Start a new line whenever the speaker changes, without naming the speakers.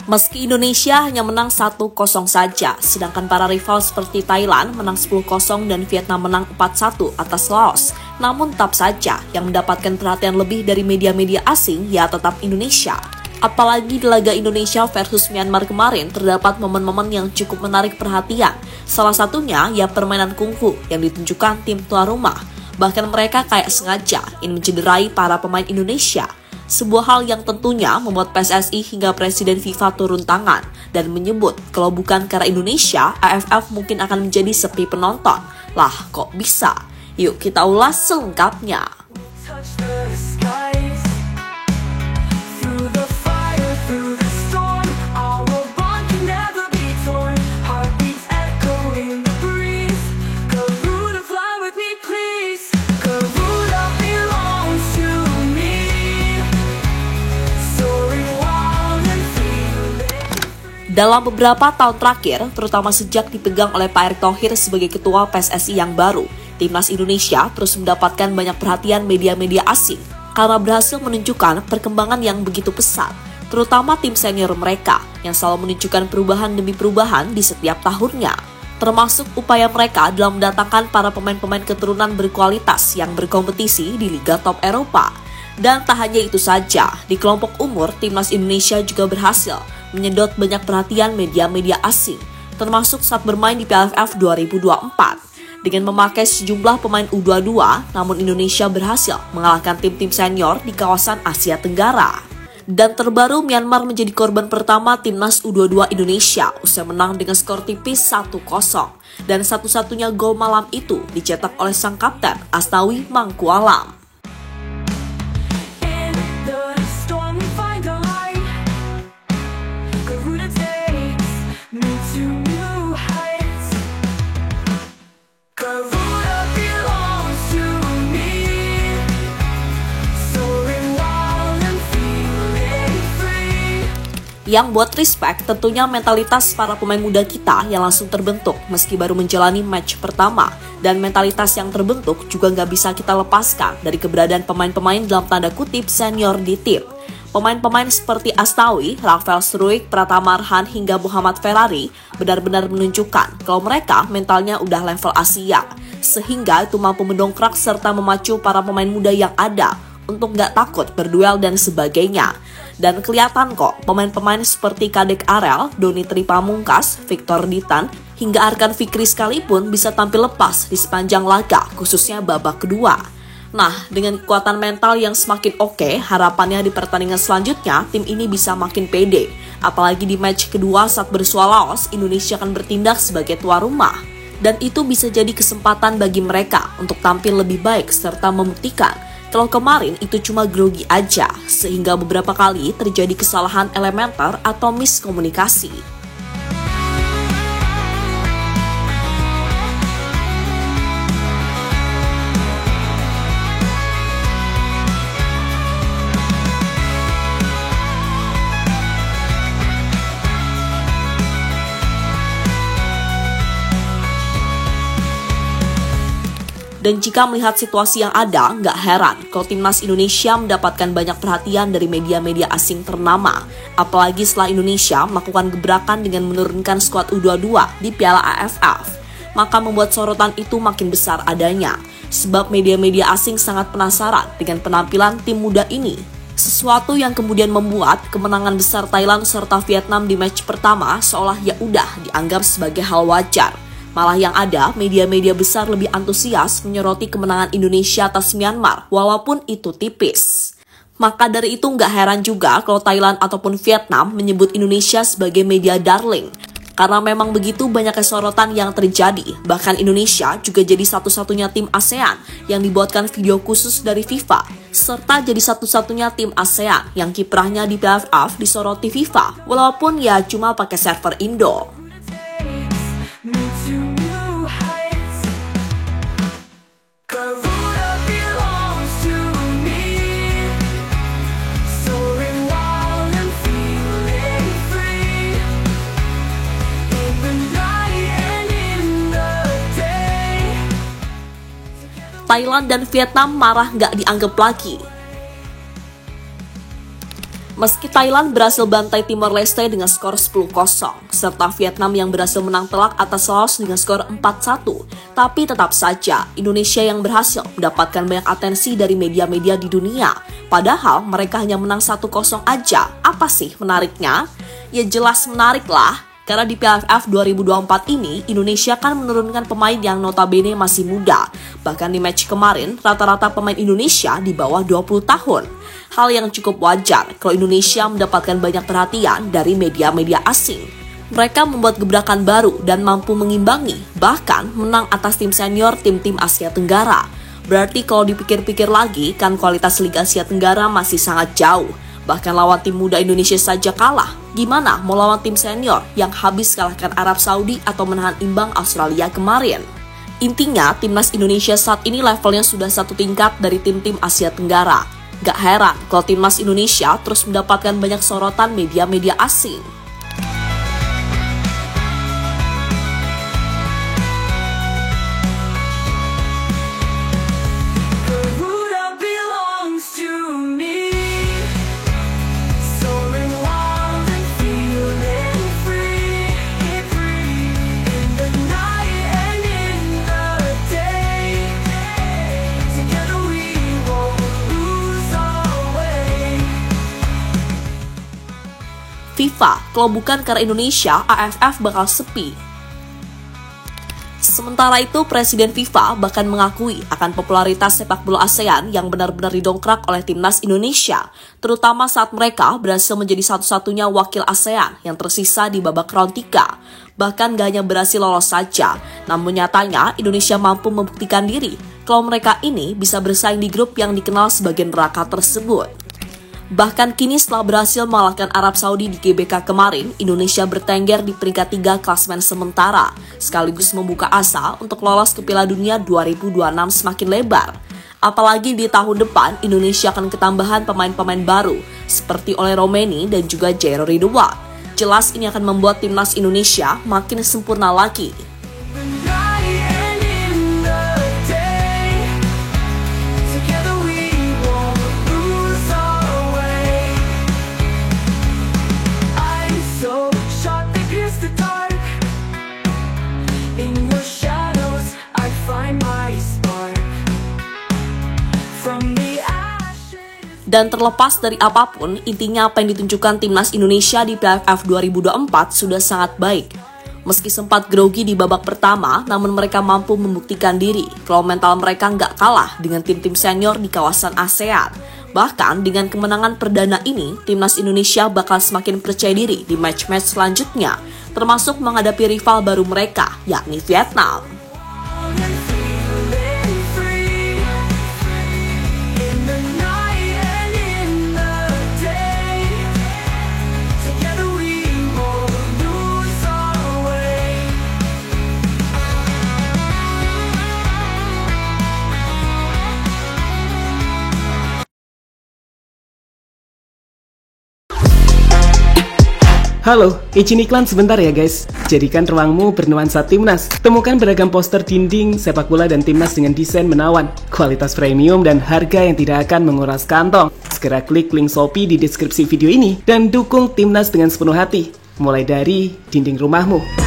Meski Indonesia hanya menang 1-0 saja, sedangkan para rival seperti Thailand menang 10-0 dan Vietnam menang 4-1 atas Laos. Namun tetap saja yang mendapatkan perhatian lebih dari media-media asing ya tetap Indonesia. Apalagi di laga Indonesia versus Myanmar kemarin terdapat momen-momen yang cukup menarik perhatian. Salah satunya ya permainan kungfu yang ditunjukkan tim tuan rumah. Bahkan mereka kayak sengaja ingin mencederai para pemain Indonesia. Sebuah hal yang tentunya membuat PSSI hingga Presiden FIFA turun tangan dan menyebut kalau bukan karena Indonesia, AFF mungkin akan menjadi sepi penonton. Lah, kok bisa? Yuk kita ulas selengkapnya. Dalam beberapa tahun terakhir, terutama sejak dipegang oleh Pak Erick Thohir sebagai ketua PSSI yang baru, Timnas Indonesia terus mendapatkan banyak perhatian media-media asing karena berhasil menunjukkan perkembangan yang begitu pesat, terutama tim senior mereka yang selalu menunjukkan perubahan demi perubahan di setiap tahunnya. Termasuk upaya mereka dalam mendatangkan para pemain-pemain keturunan berkualitas yang berkompetisi di Liga Top Eropa. Dan tak hanya itu saja, di kelompok umur, Timnas Indonesia juga berhasil menyedot banyak perhatian media-media asing, termasuk saat bermain di Piala AFF 2024. Dengan memakai sejumlah pemain U22, namun Indonesia berhasil mengalahkan tim-tim senior di kawasan Asia Tenggara. Dan terbaru, Myanmar menjadi korban pertama Timnas U22 Indonesia usai menang dengan skor tipis 1-0. Dan satu-satunya gol malam itu dicetak oleh sang kapten Asnawi Mangkualam. Yang buat respect tentunya mentalitas para pemain muda kita yang langsung terbentuk meski baru menjalani match pertama. Dan mentalitas yang terbentuk juga nggak bisa kita lepaskan dari keberadaan pemain-pemain dalam tanda kutip senior di tim. Pemain-pemain seperti Asnawi, Rafael Struijk, Pratama Arhan hingga Muhammad Ferrari benar-benar menunjukkan kalau mereka mentalnya udah level Asia. Sehingga itu mampu mendongkrak serta memacu para pemain muda yang ada untuk nggak takut berduel dan sebagainya. Dan kelihatan kok, pemain-pemain seperti Kadek Arel, Doni Tripamungkas, Victor Ditan, hingga Arkan Fikri sekalipun bisa tampil lepas di sepanjang laga, khususnya babak kedua. Nah, dengan kekuatan mental yang semakin oke, harapannya di pertandingan selanjutnya, tim ini bisa makin pede. Apalagi di match kedua saat bersua Laos, Indonesia akan bertindak sebagai tuan rumah. Dan itu bisa jadi kesempatan bagi mereka untuk tampil lebih baik serta membuktikan kalau kemarin itu cuma grogi aja, sehingga beberapa kali terjadi kesalahan elementer atau miskomunikasi. Dan jika melihat situasi yang ada, nggak heran kalau Timnas Indonesia mendapatkan banyak perhatian dari media-media asing ternama. Apalagi setelah Indonesia melakukan gebrakan dengan menurunkan skuad U22 di Piala AFF. Maka membuat sorotan itu makin besar adanya. Sebab media-media asing sangat penasaran dengan penampilan tim muda ini. Sesuatu yang kemudian membuat kemenangan besar Thailand serta Vietnam di match pertama seolah ya udah dianggap sebagai hal wajar. Malah yang ada, media-media besar lebih antusias menyoroti kemenangan Indonesia atas Myanmar, walaupun itu tipis. Maka dari itu nggak heran juga kalau Thailand ataupun Vietnam menyebut Indonesia sebagai media darling. Karena memang begitu banyaknya sorotan yang terjadi. Bahkan Indonesia juga jadi satu-satunya tim ASEAN yang dibuatkan video khusus dari FIFA. Serta jadi satu-satunya tim ASEAN yang kiprahnya di Piala AFF disoroti FIFA, walaupun ya cuma pakai server Indo. Thailand dan Vietnam marah nggak dianggap lagi. Meski Thailand berhasil bantai Timor Leste dengan skor 10-0, serta Vietnam yang berhasil menang telak atas Laos dengan skor 4-1, tapi tetap saja Indonesia yang berhasil mendapatkan banyak atensi dari media-media di dunia. Padahal mereka hanya menang 1-0 aja. Apa sih menariknya? Ya jelas menarik lah. Karena di Piala AFF 2024 ini, Indonesia kan menurunkan pemain yang notabene masih muda. Bahkan di match kemarin, rata-rata pemain Indonesia di bawah 20 tahun. Hal yang cukup wajar kalau Indonesia mendapatkan banyak perhatian dari media-media asing. Mereka membuat gebrakan baru dan mampu mengimbangi, bahkan menang atas tim senior tim-tim Asia Tenggara. Berarti kalau dipikir-pikir lagi, kan kualitas Liga Asia Tenggara masih sangat jauh. Bahkan lawan tim muda Indonesia saja kalah. Gimana mau lawan tim senior yang habis kalahkan Arab Saudi atau menahan imbang Australia kemarin? Intinya, timnas Indonesia saat ini levelnya sudah satu tingkat dari tim-tim Asia Tenggara. Gak heran kalau timnas Indonesia terus mendapatkan banyak sorotan media-media asing. FIFA, kalau bukan karena Indonesia, AFF bakal sepi. Sementara itu, Presiden FIFA bahkan mengakui akan popularitas sepak bola ASEAN yang benar-benar didongkrak oleh timnas Indonesia, terutama saat mereka berhasil menjadi satu-satunya wakil ASEAN yang tersisa di babak round 3. Bahkan gak hanya berhasil lolos saja, namun nyatanya Indonesia mampu membuktikan diri kalau mereka ini bisa bersaing di grup yang dikenal sebagai neraka tersebut. Bahkan kini setelah berhasil mengalahkan Arab Saudi di GBK kemarin, Indonesia bertengger di peringkat 3 klasemen sementara, sekaligus membuka asa untuk lolos ke Piala Dunia 2026 semakin lebar. Apalagi di tahun depan, Indonesia akan ketambahan pemain-pemain baru, seperti oleh Romeni dan juga Jairo Ridwan. Jelas ini akan membuat timnas Indonesia makin sempurna lagi. Dan terlepas dari apapun, intinya apa yang ditunjukkan timnas Indonesia di Piala AFF 2024 sudah sangat baik. Meski sempat grogi di babak pertama, namun mereka mampu membuktikan diri kalau mental mereka nggak kalah dengan tim-tim senior di kawasan ASEAN. Bahkan dengan kemenangan perdana ini, timnas Indonesia bakal semakin percaya diri di match-match selanjutnya, termasuk menghadapi rival baru mereka, yakni Vietnam.
Halo, izin iklan sebentar ya guys. Jadikan ruangmu bernuansa timnas. Temukan beragam poster dinding, sepak bola dan timnas dengan desain menawan, kualitas premium dan harga yang tidak akan menguras kantong. Segera klik link Shopee di deskripsi video ini dan dukung timnas dengan sepenuh hati. Mulai dari dinding rumahmu.